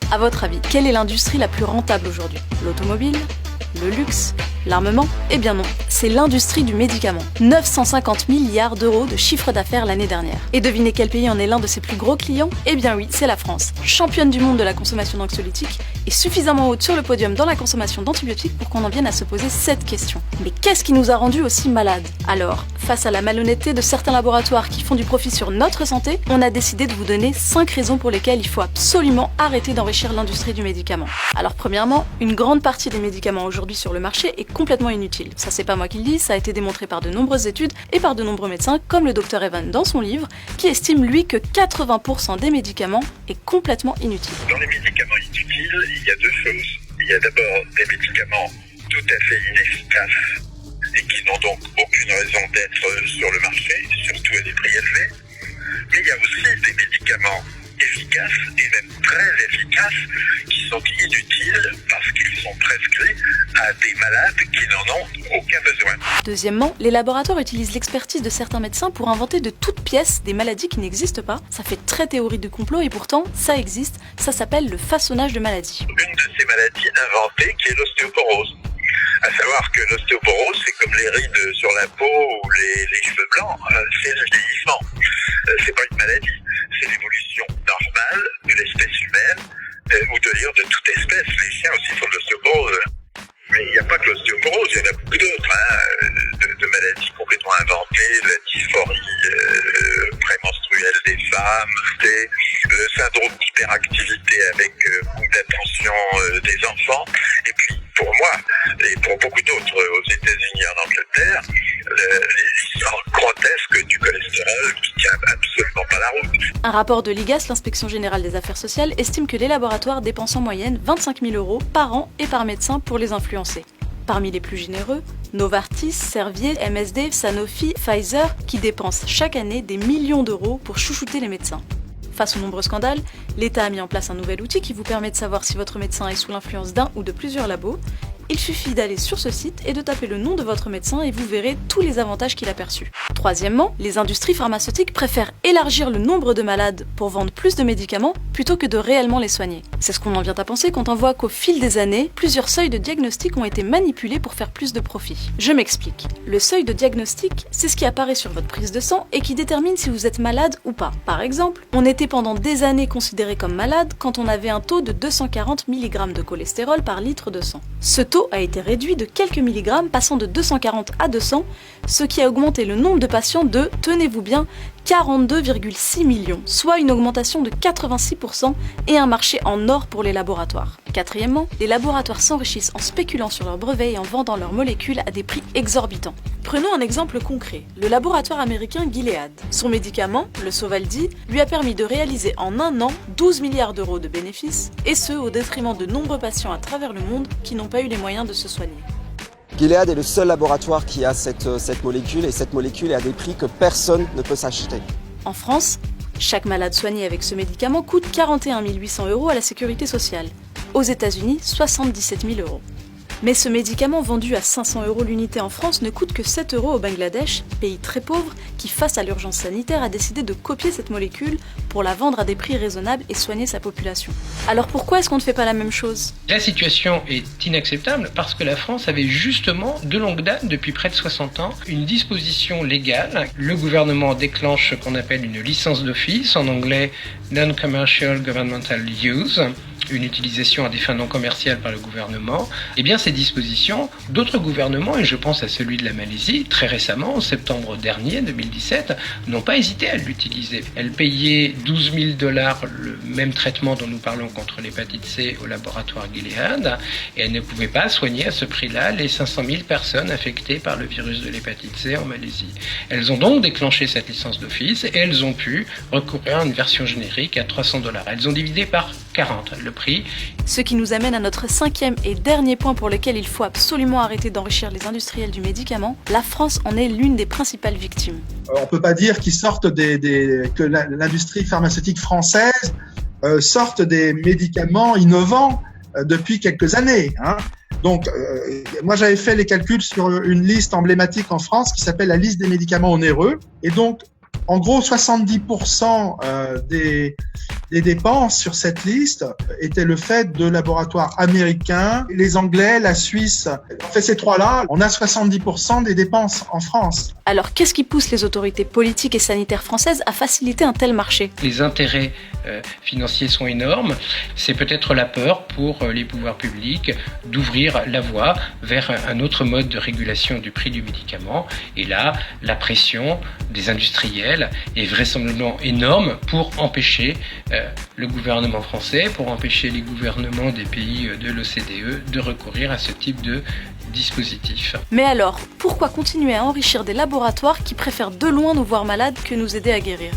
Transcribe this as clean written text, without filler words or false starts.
À votre avis, quelle est l'industrie la plus rentable aujourd'hui ? L'automobile ? Le luxe ? L'armement ? Eh bien non, c'est l'industrie du médicament. 950 milliards d'euros de chiffre d'affaires l'année dernière. Et devinez quel pays en est l'un de ses plus gros clients ? Eh bien oui, c'est la France. Championne du monde de la consommation d'anxiolytiques et suffisamment haute sur le podium dans la consommation d'antibiotiques pour qu'on en vienne à se poser cette question. Mais qu'est-ce qui nous a rendus aussi malades ? Alors, face à la malhonnêteté de certains laboratoires qui font du profit sur notre santé, on a décidé de vous donner 5 raisons pour lesquelles il faut absolument arrêter d'enrichir l'industrie du médicament. Alors premièrement, une grande partie des médicaments aujourd'hui sur le marché est complètement inutile. Ça c'est pas moi qui le dis, ça a été démontré par de nombreuses études et par de nombreux médecins comme le Dr Evan dans son livre, qui estime lui que 80% des médicaments est complètement inutile. Dans les médicaments inutiles, il y a deux choses. Il y a d'abord des médicaments tout à fait inefficaces et qui n'ont donc aucune raison d'être sur le marché, surtout à des prix élevés. Mais il y a aussi des médicaments efficaces et même très efficaces qui sont inutiles parce qu'ils sont prescrits à des malades qui n'en ont aucun besoin. Deuxièmement, les laboratoires utilisent l'expertise de certains médecins pour inventer de toutes pièces des maladies qui n'existent pas. Ça fait très théorie du complot et pourtant, ça existe. Ça s'appelle le façonnage de maladies. Une de ces maladies inventées qui est l'ostéoporose. À savoir que l'ostéoporose, c'est comme les rides sur la peau ou les cheveux blancs, c'est le vieillissement. C'est pas une maladie, c'est l'évolution normale de l'espèce humaine, ou d'ailleurs de toute espèce. Les chiens aussi font de l'ostéoporose. Mais il n'y a pas que l'ostéoporose, il y en a beaucoup d'autres, de maladies complètement inventées, la dysphorie prémenstruelle des femmes, c'est le syndrome d'hyperactivité avec manque d'attention des enfants, et puis pour moi, et pour beaucoup d'autres aux États-Unis et en Angleterre, les histoires grotesques du cholestérol qui tient absolument pas la route. Un rapport de l'IGAS, l'Inspection Générale des Affaires Sociales, estime que les laboratoires dépensent en moyenne 25 000 € par an et par médecin pour les influencer. Parmi les plus généreux, Novartis, Servier, MSD, Sanofi, Pfizer, qui dépensent chaque année des millions d'euros pour chouchouter les médecins. Face aux nombreux scandales, l'État a mis en place un nouvel outil qui vous permet de savoir si votre médecin est sous l'influence d'un ou de plusieurs labos. Il suffit d'aller sur ce site et de taper le nom de votre médecin et vous verrez tous les avantages qu'il a perçus. Troisièmement, les industries pharmaceutiques préfèrent élargir le nombre de malades pour vendre plus de médicaments plutôt que de réellement les soigner. C'est ce qu'on en vient à penser quand on voit qu'au fil des années, plusieurs seuils de diagnostic ont été manipulés pour faire plus de profit. Je m'explique. Le seuil de diagnostic, c'est ce qui apparaît sur votre prise de sang et qui détermine si vous êtes malade ou pas. Par exemple, on était pendant des années considéré comme malade quand on avait un taux de 240 mg de cholestérol par litre de sang. Ce taux a été réduit de quelques milligrammes, passant de 240 à 200, ce qui a augmenté le nombre de patients de, tenez-vous bien, 42,6 millions, soit une augmentation de 86% et un marché en or pour les laboratoires. Quatrièmement, les laboratoires s'enrichissent en spéculant sur leurs brevets et en vendant leurs molécules à des prix exorbitants. Prenons un exemple concret, le laboratoire américain Gilead. Son médicament, le Sovaldi, lui a permis de réaliser en un an 12 milliards d'euros de bénéfices, et ce au détriment de nombreux patients à travers le monde qui n'ont pas eu les moyens de se soigner. Gilead est le seul laboratoire qui a cette molécule et cette molécule est à des prix que personne ne peut s'acheter. En France, chaque malade soigné avec ce médicament coûte 41 800 € à la sécurité sociale. Aux États-Unis, 77 000 €. Mais ce médicament vendu à 500 € l'unité en France ne coûte que 7 € au Bangladesh, pays très pauvre qui, face à l'urgence sanitaire, a décidé de copier cette molécule pour la vendre à des prix raisonnables et soigner sa population. Alors pourquoi est-ce qu'on ne fait pas la même chose ? La situation est inacceptable parce que la France avait justement, de longue date, depuis près de 60 ans, une disposition légale. Le gouvernement déclenche ce qu'on appelle une licence d'office, en anglais Non-Commercial Governmental Use, une utilisation à des fins non commerciales par le gouvernement. Eh bien, ces dispositions, d'autres gouvernements, et je pense à celui de la Malaisie, très récemment, en septembre dernier, 2017, n'ont pas hésité à l'utiliser. Elle payait 12 000 $ le même traitement dont nous parlons contre l'hépatite C au laboratoire Gilead, et elle ne pouvait pas soigner à ce prix-là les 500 000 personnes affectées par le virus de l'hépatite C en Malaisie. Elles ont donc déclenché cette licence d'office et elles ont pu recourir à une version générique à 300 $. Elles ont divisé par 40 le prix. Ce qui nous amène à notre cinquième et dernier point pour lequel il faut absolument arrêter d'enrichir les industriels du médicament. La France en est l'une des principales victimes. On ne peut pas dire qu'ils sortent que l'industrie pharmaceutique française sorte des médicaments innovants depuis quelques années. Donc, moi, j'avais fait les calculs sur une liste emblématique en France qui s'appelle la liste des médicaments onéreux. Et donc, en gros, 70% Les dépenses sur cette liste étaient le fait de laboratoires américains, les Anglais, la Suisse. En fait, ces trois-là, on a 70% des dépenses en France. Alors qu'est-ce qui pousse les autorités politiques et sanitaires françaises à faciliter un tel marché ? Les intérêts financiers sont énormes. C'est peut-être la peur pour les pouvoirs publics d'ouvrir la voie vers un autre mode de régulation du prix du médicament. Et là, la pression des industriels est vraisemblablement énorme pour empêcher le gouvernement français, pour empêcher les gouvernements des pays de l'OCDE de recourir à ce type de dispositif. Mais alors, pourquoi continuer à enrichir des laboratoires qui préfèrent de loin nous voir malades que nous aider à guérir ?